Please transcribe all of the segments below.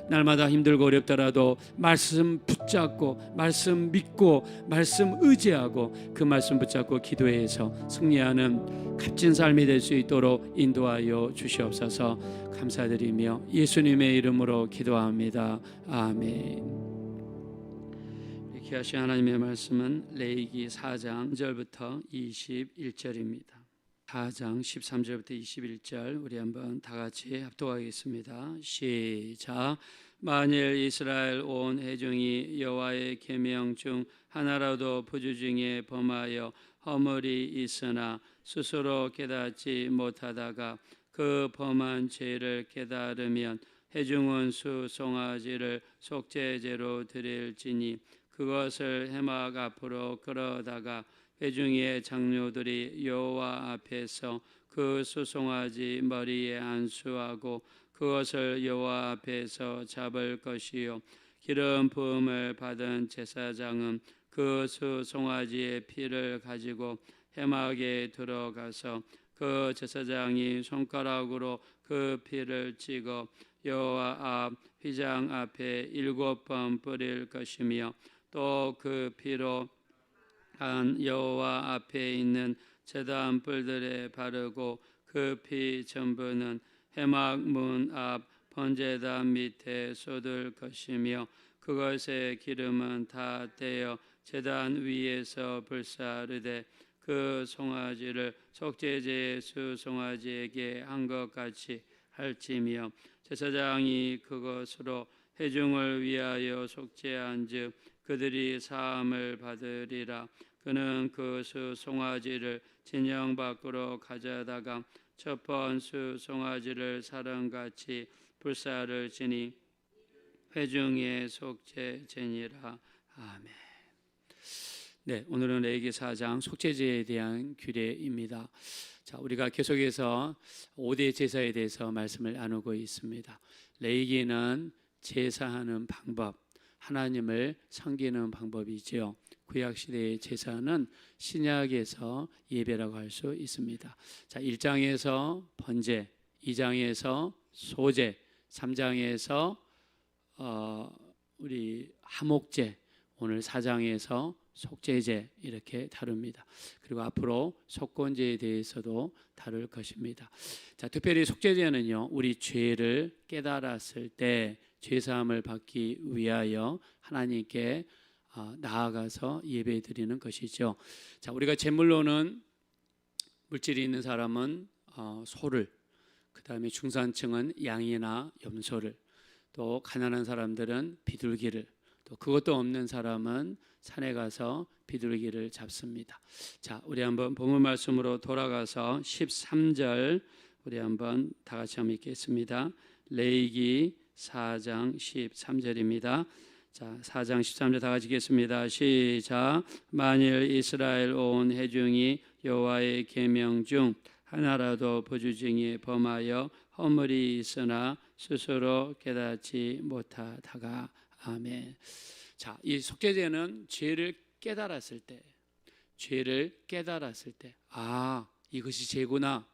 날마다 힘들고 어렵더라도 말씀 붙잡고 말씀 믿고 말씀 의지하고 그 말씀 붙잡고 기도해서 승리하는 값진 삶이 될 수 있도록 인도하여 주시옵소서. 감사드리며 예수님의 이름으로 기도합니다. 아멘. 이렇게 하신 하나님의 말씀은 레위기 4장 1절부터 21절입니다. 4장 13절부터 21절 우리 한번 다 같이 합독하겠습니다. 시작. 만일 이스라엘 온 회중이 여호와의 계명 중 하나라도 부주 중에 범하여 허물이 있으나 스스로 깨닫지 못하다가 그 범한 죄를 깨달으면 회중은 수송아지를 속죄제로 드릴지니 그것을 해막 앞으로 끌어다가 회중의 장로들이 여호와 앞에서 그 수송아지 머리에 안수하고 그것을 여호와 앞에서 잡을 것이요 기름 부음을 받은 제사장은 그 수송아지의 피를 가지고 해막에 들어가서 그 제사장이 손가락으로 그 피를 찍어 여호와 앞 휘장 앞에 7번 뿌릴 것이며 또 그 피로 한 여호와 앞에 있는 제단 뿔들에 바르고 그 피 전부는 해막 문 앞 번제단 밑에 쏟을 것이며 그것의 기름은 다 떼어 제단 위에서 불사르되 그 송아지를 속죄제의 수송아지에게 한 것 같이 할지며 제사장이 그것으로 회중을 위하여 속죄한즉 그들이 사함을 받으리라. 그는 그 수송아지를 진영 밖으로 가져다가 첫 번 수송아지를 사람같이 불사를 지니 회중의 속죄제니라. 아멘. 네, 오늘은 레위기 4장 속죄제에 대한 규례입니다. 자, 우리가 계속해서 5대 제사에 대해서 말씀을 나누고 있습니다. 레위기는 제사하는 방법, 하나님을 섬기는 방법이지요. 구약시대의 제사는 신약에서 예배라고 할 수 있습니다. 자, 1장에서 번제, 2장에서 소제, 3장에서 우리 하목제, 오늘 4장에서 속죄제 이렇게 다룹니다. 그리고 앞으로 속건제에 대해서도 다룰 것입니다. 자, 특별히 속죄제는요, 우리 죄를 깨달았을 때 죄사함을 받기 위하여 하나님께 나아가서 예배드리는 것이죠. 자, 우리가 제물로는 물질이 있는 사람은 소를, 그 다음에 중산층은 양이나 염소를, 또 가난한 사람들은 비둘기를, 또 그것도 없는 사람은 산에 가서 비둘기를 잡습니다. 자, 우리 한번 본문 말씀으로 돌아가서 13절 우리 한번 다 같이 한번 읽겠습니다. 레위기 4장 13절입니다. 자, 4장 13절 다 같이 읽겠습니다. 시작. 만일 이스라엘 온 회중이 여호와의 계명 중 하나라도 부주 중에 범하여 허물이 있으나 스스로 깨닫지 못하다가. 아멘. 자, 이 속죄제는 죄를 깨달았을 때, 이것이 죄구나,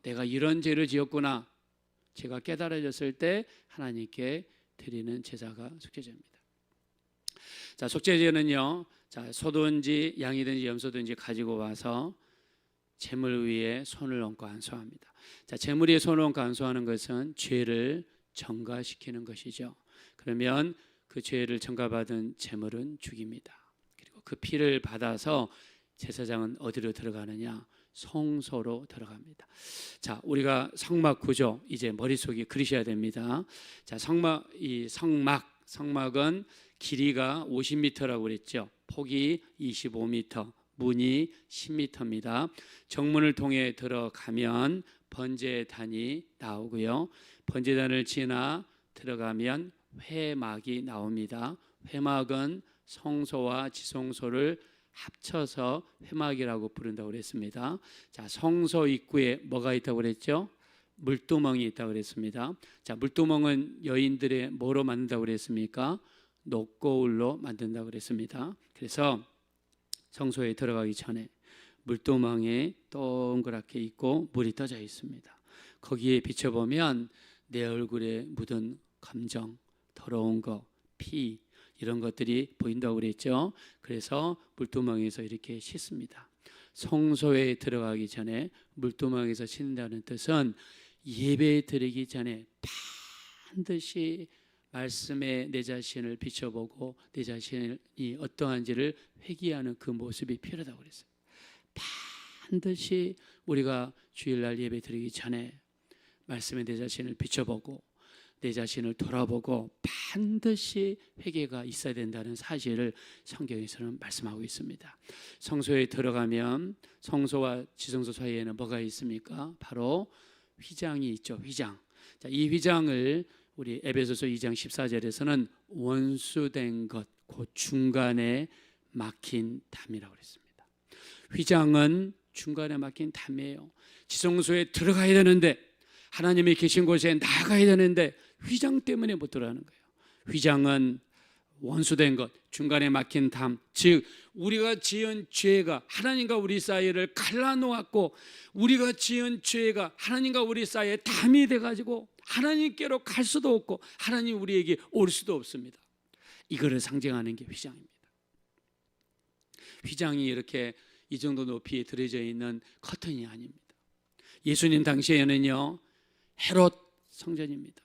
내가 이런 죄를 지었구나, 제가 깨달아졌을 때 하나님께 드리는 제사가 속죄제입니다. 자, 속죄제는요, 자, 소든지 양이든지 염소든지 가지고 와서 제물 위에 손을 얹고 안수합니다. 자, 제물 위에 손을 얹고 안수하는 것은 죄를 정가시키는 것이죠. 그러면 그 죄를 정가받은 제물은 죽입니다. 그리고 그 피를 받아서 제사장은 어디로 들어가느냐? 성소로 들어갑니다. 자, 우리가 성막 구조 이제 머릿속에 그리셔야 됩니다. 자, 성막은 길이가 50m라고 그랬죠. 폭이 25m, 문이 10m입니다. 정문을 통해 들어가면 번제단이 나오고요. 번제단을 지나 들어가면 회막이 나옵니다. 회막은 성소와 지성소를 합쳐서 회막이라고 부른다고 그랬습니다. 자, 성소 입구에 뭐가 있다고 그랬죠? 물두멍이 있다고 그랬습니다. 자, 물두멍은 여인들의 뭐로 만든다고 그랬습니까? 녹거울로 만든다고 그랬습니다. 그래서 성소에 들어가기 전에 물두멍에 동그랗게 있고 물이 떠져 있습니다. 거기에 비춰보면 내 얼굴에 묻은 감정, 더러운 거, 피 이런 것들이 보인다고 그랬죠. 그래서 물두멍에서 이렇게 씻습니다. 성소에 들어가기 전에 물두멍에서 씻는다는 뜻은 예배 드리기 전에 반드시 말씀에 내 자신을 비춰보고 내 자신이 어떠한지를 회개하는 그 모습이 필요하다고 그랬어요. 반드시 우리가 주일날 예배 드리기 전에 말씀에 내 자신을 비춰보고 내 자신을 돌아보고 반드시 회개가 있어야 된다는 사실을 성경에서는 말씀하고 있습니다. 성소에 들어가면 성소와 지성소 사이에는 뭐가 있습니까? 바로 휘장이 있죠. 휘장. 자, 이 휘장을 우리 에베소서 2장 14절에서는 원수된 것, 그 중간에 막힌 담이라고 그랬습니다. 휘장은 중간에 막힌 담이에요. 지성소에 들어가야 되는데 하나님이 계신 곳에 나가야 되는데 휘장 때문에 못 들어가는 거예요. 휘장은 원수된 것, 중간에 막힌 담, 즉 우리가 지은 죄가 하나님과 우리 사이를 갈라놓았고 우리가 지은 죄가 하나님과 우리 사이에 담이 돼가지고 하나님께로 갈 수도 없고 하나님 우리에게 올 수도 없습니다. 이거를 상징하는 게 휘장입니다. 휘장이 이렇게 이 정도 높이에 들어져 있는 커튼이 아닙니다. 예수님 당시에는요 헤롯 성전입니다.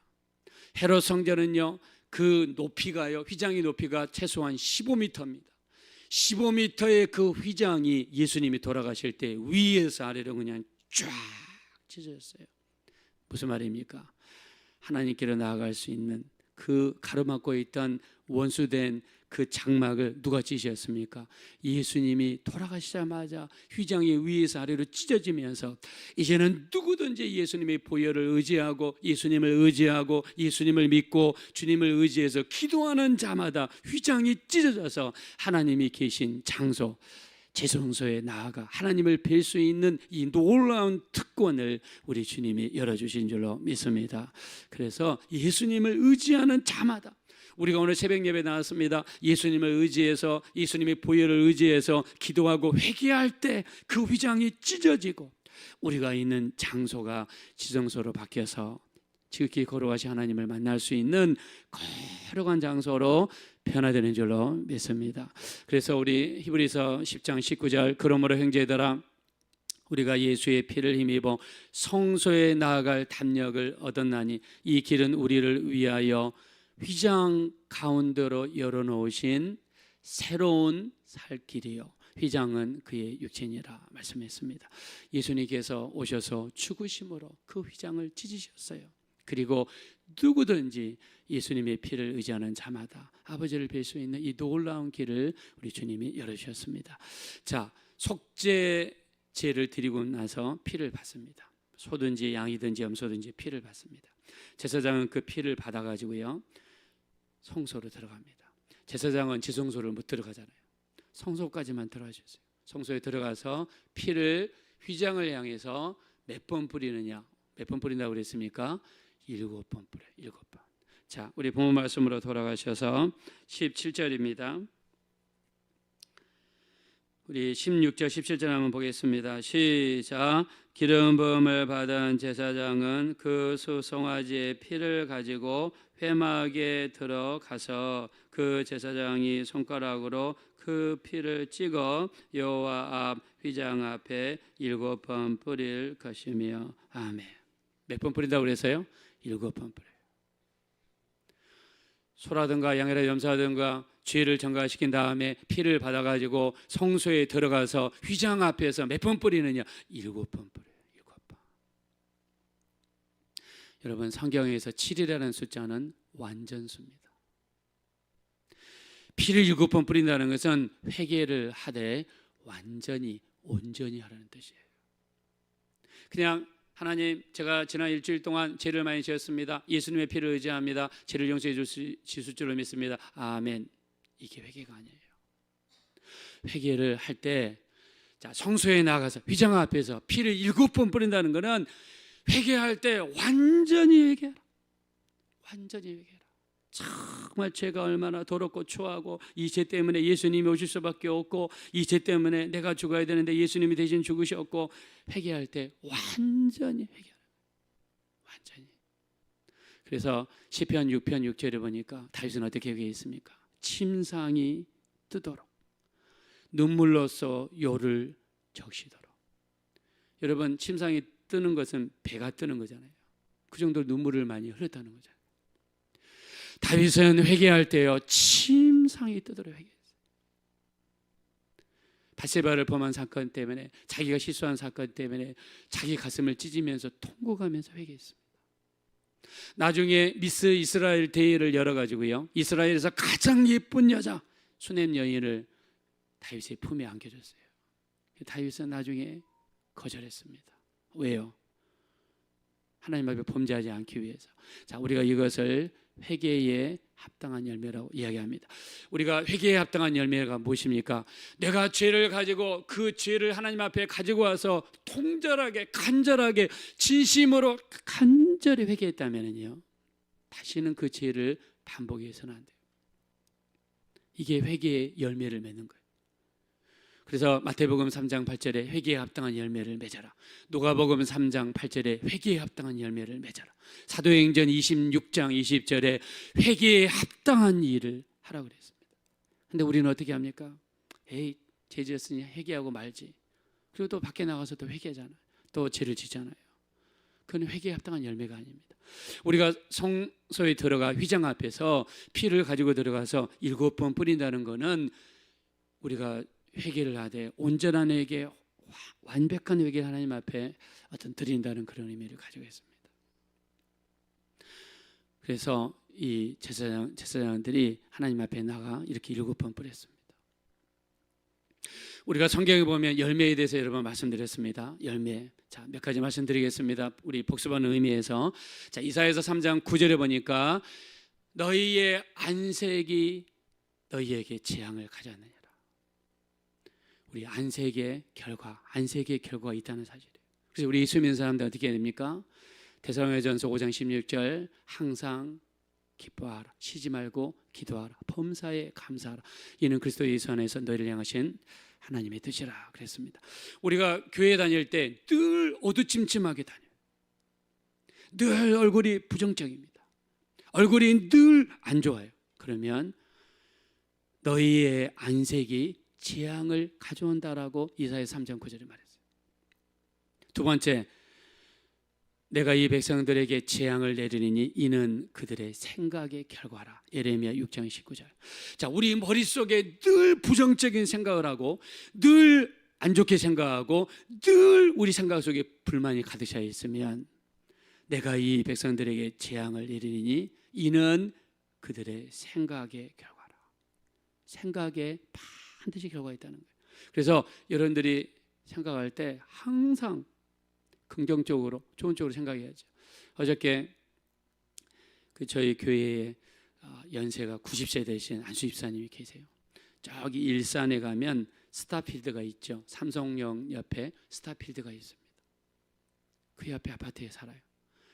헤롯 성전은요 그 높이가요 휘장의 높이가 최소한 15m입니다. 15m의 그 휘장이 예수님이 돌아가실 때 위에서 아래로 그냥 쫙 찢어졌어요. 무슨 말입니까? 하나님께로 나아갈 수 있는 그 가로막고 있던 원수된 그 장막을 누가 찢으셨습니까? 예수님이 돌아가시자마자 휘장이 위에서 아래로 찢어지면서 이제는 누구든지 예수님의 보혈을 의지하고 예수님을 믿고 주님을 의지해서 기도하는 자마다 휘장이 찢어져서 하나님이 계신 장소 지성소에 나아가 하나님을 뵐 수 있는 이 놀라운 특권을 우리 주님이 열어주신 줄로 믿습니다. 그래서 예수님을 의지하는 자마다 우리가 오늘 새벽 예배 나왔습니다. 예수님을 의지해서 예수님의 보혈을 의지해서 기도하고 회개할 때 그 휘장이 찢어지고 우리가 있는 장소가 지성소로 바뀌어서 지극히 거룩하신 하나님을 만날 수 있는 거룩한 장소로 변화되는 줄로 믿습니다. 그래서 우리 히브리서 10장 19절 그러므로 형제들아 우리가 예수의 피를 힘입어 성소에 나아갈 담력을 얻었나니 이 길은 우리를 위하여 휘장 가운데로 열어놓으신 새로운 살 길이요 휘장은 그의 육체니라 말씀했습니다. 예수님께서 오셔서 죽으심으로 그 휘장을 찢으셨어요. 그리고 누구든지 예수님의 피를 의지하는 자마다 아버지를 뵐 수 있는 이 놀라운 길을 우리 주님이 열어주셨습니다. 자, 속죄제를 드리고 나서 피를 받습니다. 소든지 양이든지 염소든지 피를 받습니다. 제사장은 그 피를 받아가지고요 성소로 들어갑니다. 제사장은 지성소를 못 들어가잖아요. 성소까지만 들어가셨어요. 성소에 들어가서 피를 휘장을 향해서 몇 번 뿌리느냐? 몇 번 뿌린다고 그랬습니까? 7번 뿌려요. 7번. 자, 우리 본문 말씀으로 돌아가셔서 17절입니다. 우리 16절 17절 한번 보겠습니다. 시작. 기름 부음을 받은 제사장은 그 수송아지의 피를 가지고 회막에 들어가서 그 제사장이 손가락으로 그 피를 찍어 여호와 앞 휘장 앞에 7번 뿌릴 것이며 아멘. 몇 번 뿌린다고 그랬어요? 7번 뿌려요. 소라든가 양이라 염소라든가 죄를 전가시킨 다음에 피를 받아가지고 성소에 들어가서 휘장 앞에서 몇 번 뿌리느냐? 7번 뿌려요. 7번. 여러분 성경에서 7이라는 숫자는 완전수입니다. 피를 7번 뿌린다는 것은 회개를 하되 완전히 온전히 하라는 뜻이에요. 그냥 하나님 제가 지난 일주일 동안 죄를 많이 지었습니다. 예수님의 피를 의지합니다. 죄를 용서해 주실 줄로 믿습니다. 아멘. 이게 회개가 아니에요. 회개를 할 때 자, 성소에 나가서 휘장 앞에서 피를 7번 뿌린다는 것은 회개할 때 완전히 회개하라. 완전히 회개하라. 정말 죄가 얼마나 더럽고 추하고 이 죄 때문에 예수님이 오실 수밖에 없고 이 죄 때문에 내가 죽어야 되는데 예수님이 대신 죽으셨고 회개할 때 완전히 회개하라. 완전히. 그래서 시편 6편 6절에 보니까 다윗은 어떻게 회개했습니까? 침상이 뜨도록 눈물로써 요를 적시도록. 여러분, 침상이 뜨는 것은 배가 뜨는 거잖아요. 그 정도로 눈물을 많이 흘렸다는 거잖아요. 다윗은 회개할 때요 침상이 뜨도록 회개했어요. 바세바를 범한 사건 때문에, 자기가 실수한 사건 때문에 자기 가슴을 찢으면서 통곡하면서 회개했습니다. 나중에 미스 이스라엘 대회를 열어가지고요 이스라엘에서 가장 예쁜 여자 수넴 여인을 다윗의 품에 안겨줬어요. 다윗은 나중에 거절했습니다. 왜요? 하나님 앞에 범죄하지 않기 위해서. 자, 우리가 이것을 회개에 합당한 열매라고 이야기합니다. 우리가 회개에 합당한 열매가 무엇입니까? 내가 죄를 가지고 그 죄를 하나님 앞에 가지고 와서 통절하게, 간절하게, 진심으로 간절히 회개했다면요 다시는 그 죄를 반복해서는 안 돼요. 이게 회개의 열매를 맺는 거예요. 그래서 마태복음 3장 8절에 회개에 합당한 열매를 맺어라. 누가복음 3장 8절에 회개에 합당한 열매를 맺어라. 사도행전 26장 20절에 회개에 합당한 일을 하라고 그랬습니다. 근데 우리는 어떻게 합니까? 에이, 죄 지었으니 회개하고 말지. 그리고 또 밖에 나가서 또 회개하잖아요. 또 죄를 지잖아요. 그건 회개에 합당한 열매가 아닙니다. 우리가 성소에 들어가 휘장 앞에서 피를 가지고 들어가서 7번 뿌린다는 것은 우리가 회개를 하되 온전한 회개, 완벽한 회개를 하나님 앞에 어떤 드린다는 그런 의미를 가지고 있습니다. 그래서 이 제사장들이 하나님 앞에 나가 이렇게 7번 뿌렸습니다. 우리가 성경에 보면 열매에 대해서 여러 번 말씀드렸습니다. 열매. 자, 몇 가지 말씀드리겠습니다. 우리 복습하는 의미에서. 자, 이사야서 3장 9절에 보니까 너희의 안색이 너희에게 재앙을 가져왔느냐. 우리 안색의 결과가 있다는 사실이에요. 그래서 우리 예수 믿는 사람들 어떻게 해야 됩니까? 데살로니가전서 5장 16절 항상 기뻐하라, 쉬지 말고 기도하라, 범사에 감사하라. 이는 그리스도 예수 안에서 너희를 향하신 하나님의 뜻이라 그랬습니다. 우리가 교회 다닐 때 늘 어두침침하게 다녀요. 늘 얼굴이 부정적입니다. 얼굴이 늘 안 좋아요. 그러면 너희의 안색이 재앙을 가져온다라고 이사야 3장 9절에 말했어요. 두 번째, 내가 이 백성들에게 재앙을 내리니 이는 그들의 생각의 결과라. 예레미야 6장 19절. 자, 우리 머릿속에 늘 부정적인 생각을 하고 늘 안 좋게 생각하고 늘 우리 생각 속에 불만이 가득 차 있으면 내가 이 백성들에게 재앙을 내리니 이는 그들의 생각의 결과라. 생각에 반드시 결과가 있다는 거예요. 그래서 여러분들이 생각할 때 항상 긍정적으로, 좋은 쪽으로 생각해야죠. 어저께 저희 교회에 연세가 90세 되신 안수 집사님이 계세요. 저기 일산에 가면 스타필드가 있죠. 삼성역 옆에 스타필드가 있습니다. 그 옆에 아파트에 살아요.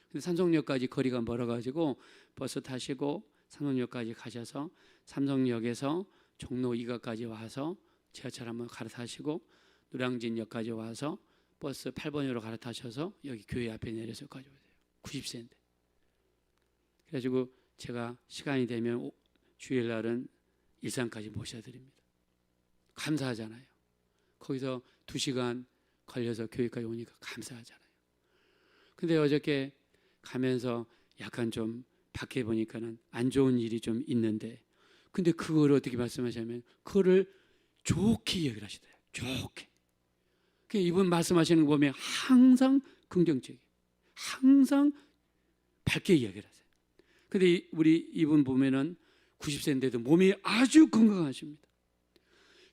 근데 삼성역까지 거리가 멀어가지고 버스 타시고 삼성역까지 가셔서 삼성역에서 종로 2가까지 와서 지하철 한번 갈아타시고 노량진역까지 와서 버스 8번으로 갈아타셔서 여기 교회 앞에 내려서 여기까지 오세요. 90세인데. 그래가지고 제가 시간이 되면 주일날은 일산까지 모셔드립니다. 감사하잖아요. 거기서 2시간 걸려서 교회까지 오니까 감사하잖아요. 근데 어저께 가면서 약간 좀 밖에 보니까는 안 좋은 일이 좀 있는데, 근데 그걸 어떻게 말씀하시냐면 그거를 좋게 얘기를 하시더래요. 좋게. 이분 말씀하시는 거 보면 항상 긍정적이에요. 항상 밝게 이야기를 하세요. 근데 우리 이분 보면은 90세인데도 몸이 아주 건강하십니다.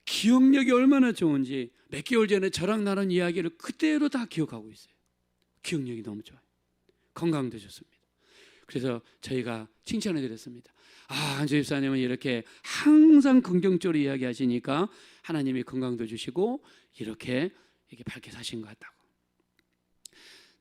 기억력이 얼마나 좋은지 몇 개월 전에 저랑 나눈 이야기를 그대로 다 기억하고 있어요. 기억력이 너무 좋아요. 건강도 좋습니다. 그래서 저희가 칭찬을 드렸습니다. 안수 집사님은 이렇게 항상 긍정적으로 이야기하시니까 하나님이 건강도 주시고 이렇게 밝게 사신 것 같다고.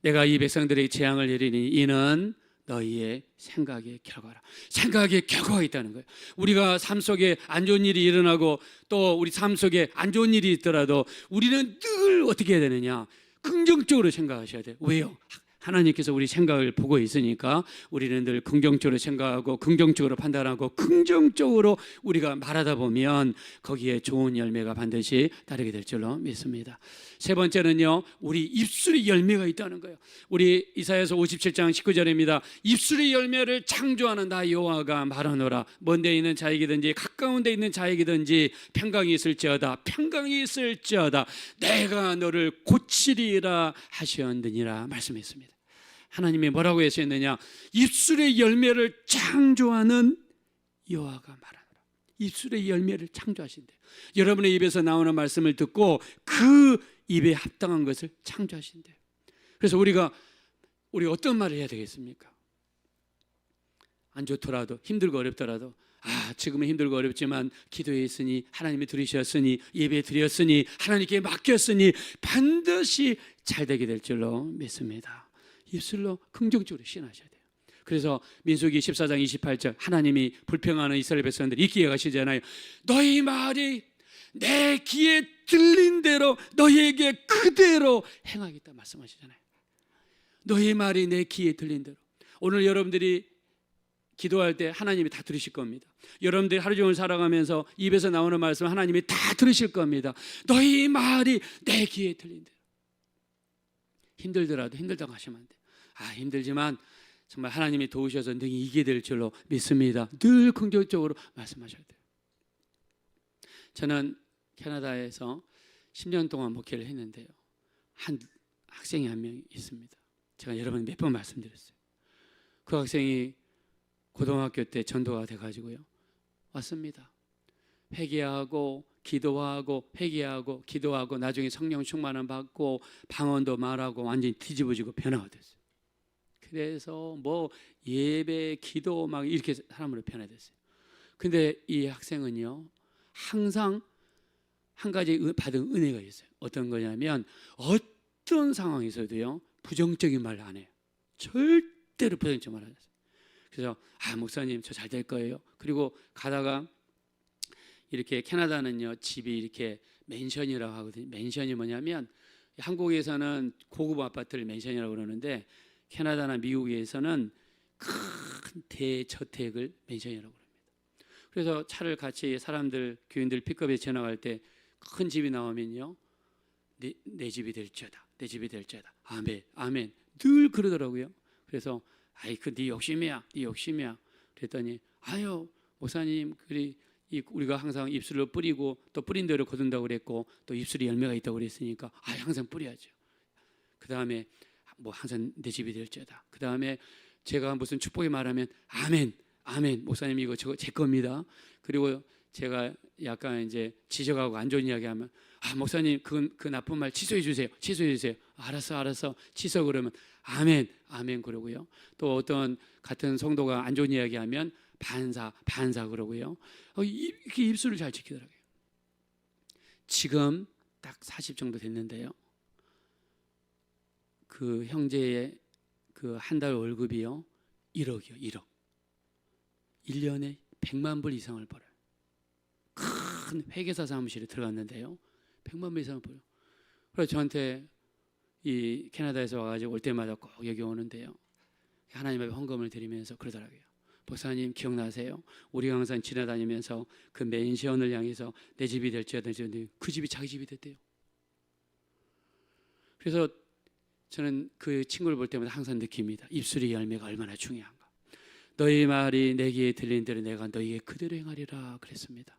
내가 이 백성들의 재앙을 내리니 이는 너희의 생각의 결과라. 생각의 결과가 있다는 거예요. 우리가 삶 속에 안 좋은 일이 일어나고 또 우리 삶 속에 안 좋은 일이 있더라도 우리는 늘 어떻게 해야 되느냐? 긍정적으로 생각하셔야 돼요. 왜요? 하나님께서 우리 생각을 보고 있으니까 우리는 늘 긍정적으로 생각하고 긍정적으로 판단하고 긍정적으로 우리가 말하다 보면 거기에 좋은 열매가 반드시 따르게 될 줄로 믿습니다. 세 번째는요, 우리 입술에 열매가 있다는 거예요. 우리 이사야서 57장 19절입니다. 입술의 열매를 창조하는 나 여호와가 말하노라. 먼 데 있는 자에게든지 가까운 데 있는 자에게든지 평강이 있을지어다 내가 너를 고치리라 하셨느니라 말씀했습니다. 하나님이 뭐라고 하셨느냐? 입술의 열매를 창조하는 여호와가 말하노라. 입술의 열매를 창조하신대요. 여러분의 입에서 나오는 말씀을 듣고 그 입에 합당한 것을 창조하신대요. 그래서 우리가 어떤 말을 해야 되겠습니까? 안 좋더라도, 힘들고 어렵더라도, 지금은 힘들고 어렵지만 기도했으니, 하나님이 들으셨으니, 예배 드렸으니, 하나님께 맡겼으니 반드시 잘 되게 될 줄로 믿습니다. 입술로 긍정적으로 시인하셔야 돼요. 그래서 민수기 14장 28절, 하나님이 불평하는 이스라엘 백성들이 있기에 가시잖아요. 너희 말이 내 귀에 들린 대로 너희에게 그대로 행하겠다 말씀하시잖아요. 너희 말이 내 귀에 들린 대로. 오늘 여러분들이 기도할 때 하나님이 다 들으실 겁니다. 여러분들이 하루 종일 살아가면서 입에서 나오는 말씀 하나님이 다 들으실 겁니다. 너희 말이 내 귀에 들린 대로. 힘들더라도 힘들다고 하시면 안 돼요. 힘들지만 정말 하나님이 도우셔서 능히 이기게 될 줄로 믿습니다. 늘 긍정적으로 말씀하셔야 돼요. 저는 캐나다에서 10년 동안 목회를 했는데요, 한 학생이 한 명 있습니다. 제가 여러분 몇 번 말씀드렸어요. 그 학생이 고등학교 때 전도가 돼가지고요 왔습니다. 회개하고 기도하고 회개하고 기도하고 나중에 성령 충만을 받고 방언도 말하고 완전히 뒤집어지고 변화가 됐어요. 그래서 뭐 예배 기도 막 이렇게 사람으로 변화됐어요. 근데 이 학생은요 항상 한 가지 받은 은혜가 있어요. 어떤 거냐면 어떤 상황에서도요 부정적인 말 안 해요. 절대로 부정적인 말 안 해요. 그래서 목사님 저 잘 될 거예요. 그리고 가다가 이렇게 캐나다는요 집이 이렇게 맨션이라고 하거든요. 맨션이 뭐냐면 한국에서는 고급 아파트를 맨션이라고 그러는데 캐나다나 미국에서는 큰 대저택을 맨션이라고 합니다. 그래서 차를 같이 사람들 교인들 픽업에 지나갈 때 큰 집이 나오면요 내 집이 될지어다, 내 집이 될지어다, 아멘 아멘 늘 그러더라고요. 그래서 그 네 욕심이야, 네 욕심이야. 그랬더니 목사님 우리가 항상 입술로 뿌리고 또 뿌린 대로 거둔다고 그랬고 또 입술에 열매가 있다고 그랬으니까 항상 뿌려야죠. 그 다음에 뭐 항상 내 집이 될지어다. 그 다음에 제가 무슨 축복의 말하면 아멘 아멘 목사님 이거 저거 제 겁니다. 그리고 제가 약간 이제 지적하고 안 좋은 이야기하면 목사님 그 나쁜 말 취소해 주세요. 알았어 취소. 그러면 아멘 아멘 그러고요. 또 어떤 같은 성도가 안 좋은 이야기하면 반사 그러고요. 이렇게 입술을 잘 지키더라고요. 지금 딱 40 정도 됐는데요, 그 형제의 그 한 달 월급이요 1억이요. 1억. 1년에 100만 불 이상을 벌어요. 큰 회계사 사무실에 들어갔는데요 100만 불 이상을 벌어요. 그래서 저한테 이 캐나다에서 와가지고 올 때마다 꼭 여기 오는데요 하나님 앞에 헌금을 드리면서 그러더라고요. 목사님 기억나세요? 우리가 항상 지나다니면서 그 맨션을 향해서 내 집이 될지어다 그 집이 자기 집이 됐대요. 그래서 저는 그 친구를 볼 때마다 항상 느낍니다. 입술의 열매가 얼마나 중요한가. 너희 말이 내 귀에 들린 대로 내가 너희에게 그대로 행하리라 그랬습니다.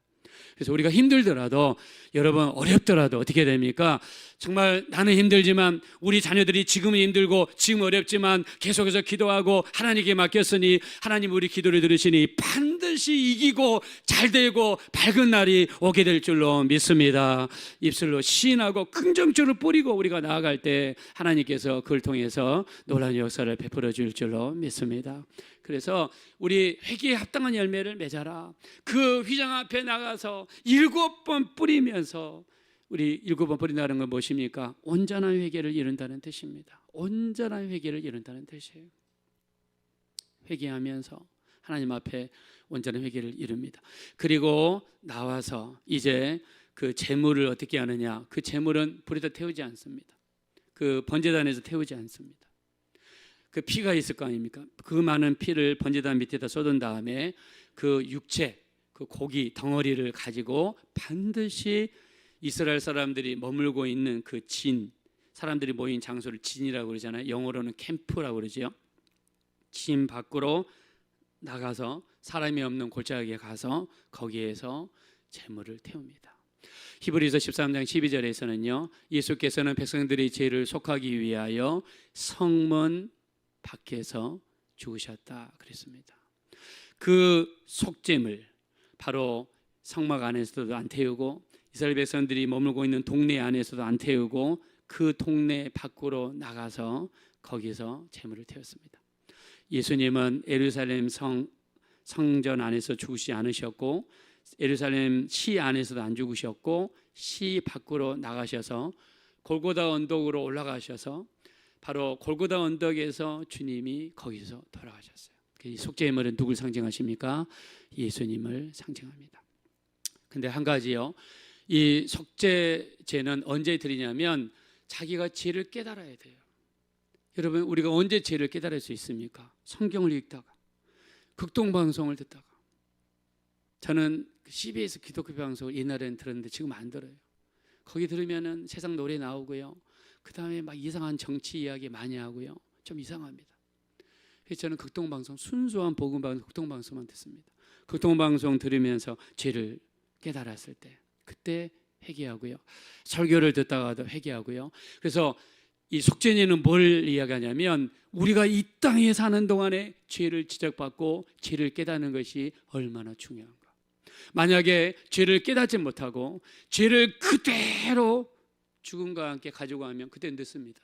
그래서 우리가 힘들더라도, 여러분 어렵더라도 어떻게 됩니까? 정말 나는 힘들지만 우리 자녀들이 지금은 힘들고 지금 어렵지만 계속해서 기도하고 하나님께 맡겼으니 하나님 우리 기도를 들으시니 반드시 이기고 잘되고 밝은 날이 오게 될 줄로 믿습니다. 입술로 시인하고 긍정적으로 뿌리고 우리가 나아갈 때 하나님께서 그걸 통해서 놀라운 역사를 베풀어 줄 줄로 믿습니다. 그래서 우리 회개에 합당한 열매를 맺어라. 그 휘장 앞에 나가서 7번 뿌리면서, 우리 7번 뿌린다는 건 무엇입니까? 온전한 회개를 이룬다는 뜻입니다. 온전한 회개를 이룬다는 뜻이에요. 회개하면서 하나님 앞에 온전한 회개를 이룹니다. 그리고 나와서 이제 그 제물을 어떻게 하느냐? 그 제물은 불에다 태우지 않습니다. 그 번제단에서 태우지 않습니다. 그 피가 있을 거 아닙니까? 그 많은 피를 번제단 밑에다 쏟은 다음에 그 육체, 그 고기 덩어리를 가지고 반드시 이스라엘 사람들이 머물고 있는 그 진, 사람들이 모인 장소를 진이라고 그러잖아요. 영어로는 캠프라고 그러죠. 진 밖으로 나가서 사람이 없는 골짜기에 가서 거기에서 제물을 태웁니다. 히브리서 13장 12절에서는요, 예수께서는 백성들의 죄를 속하기 위하여 성문 밖에서 죽으셨다 그랬습니다. 그 속죄물, 바로 성막 안에서도 안 태우고 이스라엘 백성들이 머물고 있는 동네 안에서도 안 태우고 그 동네 밖으로 나가서 거기서 제물을 태웠습니다. 예수님은 예루살렘 성전 안에서 죽으시지 않으셨고 예루살렘 시 안에서도 안 죽으셨고 시 밖으로 나가셔서 골고다 언덕으로 올라가셔서 바로 골고다 언덕에서 주님이 거기서 돌아가셨어요. 이 속죄제물은 누굴 상징하십니까? 예수님을 상징합니다. 근데 한 가지요, 이 속죄제는 언제 드리냐면 자기가 죄를 깨달아야 돼요. 여러분, 우리가 언제 죄를 깨달을 수 있습니까? 성경을 읽다가, 극동방송을 듣다가. 저는 CBS 기독교 방송을 옛날에는 들었는데 지금 안 들어요. 거기 들으면은 세상 노래 나오고요, 그 다음에 막 이상한 정치 이야기 많이 하고요, 좀 이상합니다. 그래서 저는 극동방송, 순수한 복음방송 극동방송만 듣습니다. 극동방송 들으면서 죄를 깨달았을 때 그때 회개하고요, 설교를 듣다가도 회개하고요. 그래서 이 속죄제는 뭘 이야기하냐면 우리가 이 땅에 사는 동안에 죄를 지적받고 죄를 깨닫는 것이 얼마나 중요한가. 만약에 죄를 깨닫지 못하고 죄를 그대로 죽음과 함께 가지고 가면 그때 늦습니다.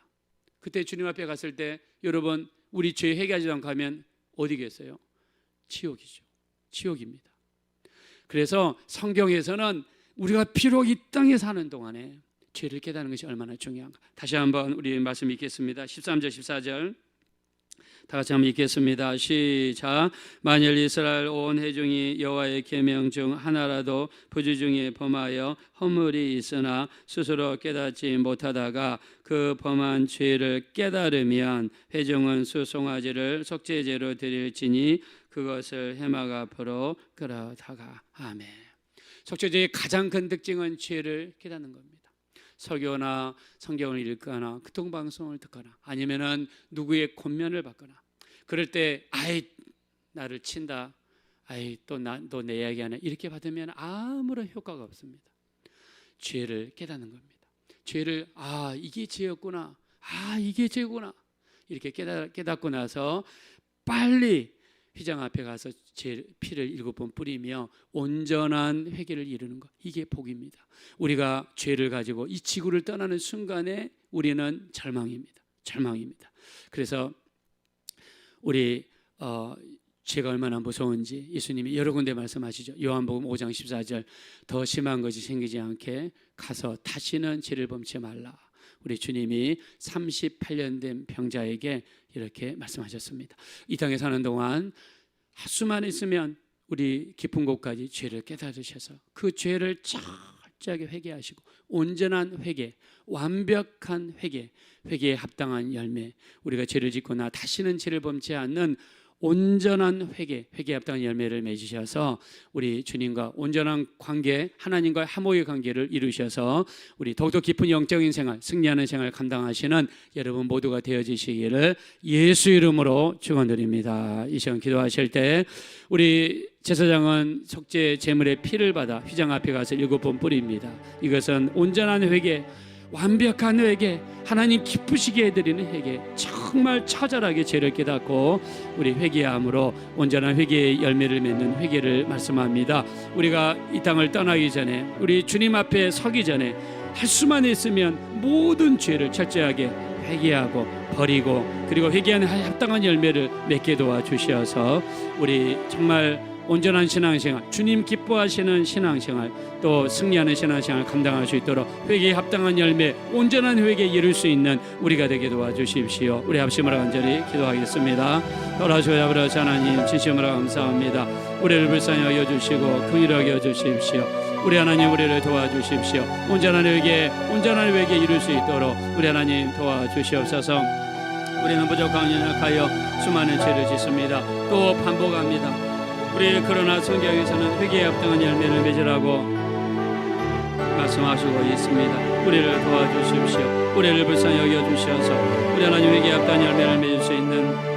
그때 주님 앞에 갔을 때 여러분, 우리 죄 회개하지 않고 가면 어디겠어요? 지옥이죠. 지옥입니다. 그래서 성경에서는 우리가 비록 이 땅에 사는 동안에 죄를 깨닫는 것이 얼마나 중요한가. 다시 한번 우리 말씀 읽겠습니다. 13절 14절 다 같이 한번 읽겠습니다. 시작. 만일 이스라엘 온 회중이 여호와의 계명 중 하나라도 부주 중에 범하여 허물이 있으나 스스로 깨닫지 못하다가 그 범한 죄를 깨달으면 회중은 수송아지를 속죄제로 드릴지니 그것을 해막 앞으로 끌어다가. 아멘. 속죄제의 가장 큰 특징은 죄를 깨닫는 겁니다. 설교나 성경을 읽거나 극동방송을 듣거나 아니면은 누구의 권면을 받거나 그럴 때 아이 나를 친다, 아이 또 내 이야기 하네, 이렇게 받으면 아무런 효과가 없습니다. 죄를 깨닫는 겁니다. 죄를 이게 죄였구나, 이게 죄구나 이렇게 깨닫고 나서 빨리 휘장 앞에 가서 제 피를 7번 뿌리며 온전한 회개를 이루는 것, 이게 복입니다. 우리가 죄를 가지고 이 지구를 떠나는 순간에 우리는 절망입니다. 그래서 우리 죄가 얼마나 무서운지 예수님이 여러 군데 말씀하시죠. 요한복음 5장 14절 더 심한 것이 생기지 않게 가서 다시는 죄를 범치 말라. 우리 주님이 38년 된 병자에게 이렇게 말씀하셨습니다. 이 땅에 사는 동안 수만 있으면 우리 깊은 곳까지 죄를 깨달으셔서 그 죄를 철저하게 회개하시고 온전한 회개, 완벽한 회개에 합당한 열매, 우리가 죄를 짓거나 다시는 죄를 범치 않는 온전한 회개에 합당한 열매를 맺으셔서 우리 주님과 온전한 관계, 하나님과의 화목의 관계를 이루셔서 우리 더욱더 깊은 영적인 생활, 승리하는 생활 감당하시는 여러분 모두가 되어지시기를 예수 이름으로 축원드립니다. 이 시간 기도하실 때 우리 제사장은 속죄 제물의 피를 받아 휘장 앞에 가서 7번 뿌립니다. 이것은 온전한 회개, 완벽한 회개, 하나님 기쁘시게 해드리는 회개, 정말 처절하게 죄를 깨닫고 우리 회개함으로 온전한 회개의 열매를 맺는 회개를 말씀합니다. 우리가 이 땅을 떠나기 전에, 우리 주님 앞에 서기 전에 할 수만 있으면 모든 죄를 철저하게 회개하고 버리고 그리고 회개하는 합당한 열매를 맺게 도와주셔서 우리 정말 온전한 신앙생활, 주님 기뻐하시는 신앙생활, 또 승리하는 신앙생활 감당할 수 있도록 회개에 합당한 열매, 온전한 회개에 이룰 수 있는 우리가 되게 도와주십시오. 우리 합심으로 간절히 기도하겠습니다. 돌아주셔서 아버지 하나님, 진심으로 감사합니다. 우리를 불쌍히 여겨주시고 긍휼하게 여겨주십시오. 우리 하나님, 우리를 도와주십시오. 온전한 회개에 이룰 수 있도록 우리 하나님 도와주시옵소서. 우리는 부족하고 연약하여 수많은 죄를 짓습니다. 또 반복합니다. 우리 그러나 성경에서는 회개에 합당한 열매를 맺으라고 말씀하시고 있습니다. 우리를 도와주십시오. 우리를 불쌍히 여겨주셔서 우리 하나님 회개에 합당한 열매를 맺을 수 있는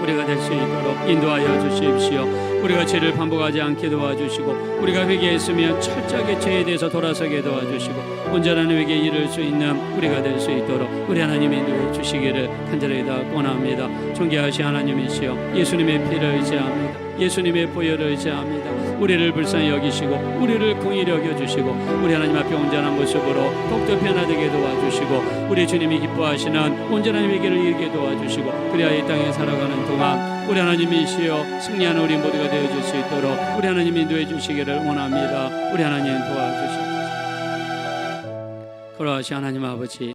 우리가 될 수 있도록 인도하여 주십시오. 우리가 죄를 반복하지 않게 도와주시고 우리가 회개했으면 철저하게 죄에 대해서 돌아서게 도와주시고 온전한 회개에 이를 수 있는 우리가 될 수 있도록 우리 하나님 인도해 주시기를 간절히 원합니다. 존귀하신 하나님이시여, 예수님의 피를 의지합니다. 예수님의 보혈을 의지합니다. 우리를 불쌍히 여기시고 우리를 긍휼히 여겨주시고 우리 하나님 앞에 온전한 모습으로 더욱더 변화되게 도와주시고 우리 주님이 기뻐하시는 온전한 회개를 이루게 도와주시고 그래야 이 땅에 살아가는 동안 우리 하나님이시여 승리하는 우리 모두가 되어줄 수 있도록 우리 하나님 인도해 주시기를 원합니다. 우리 하나님 도와주시옵소서. 그러하신 하나님 아버지,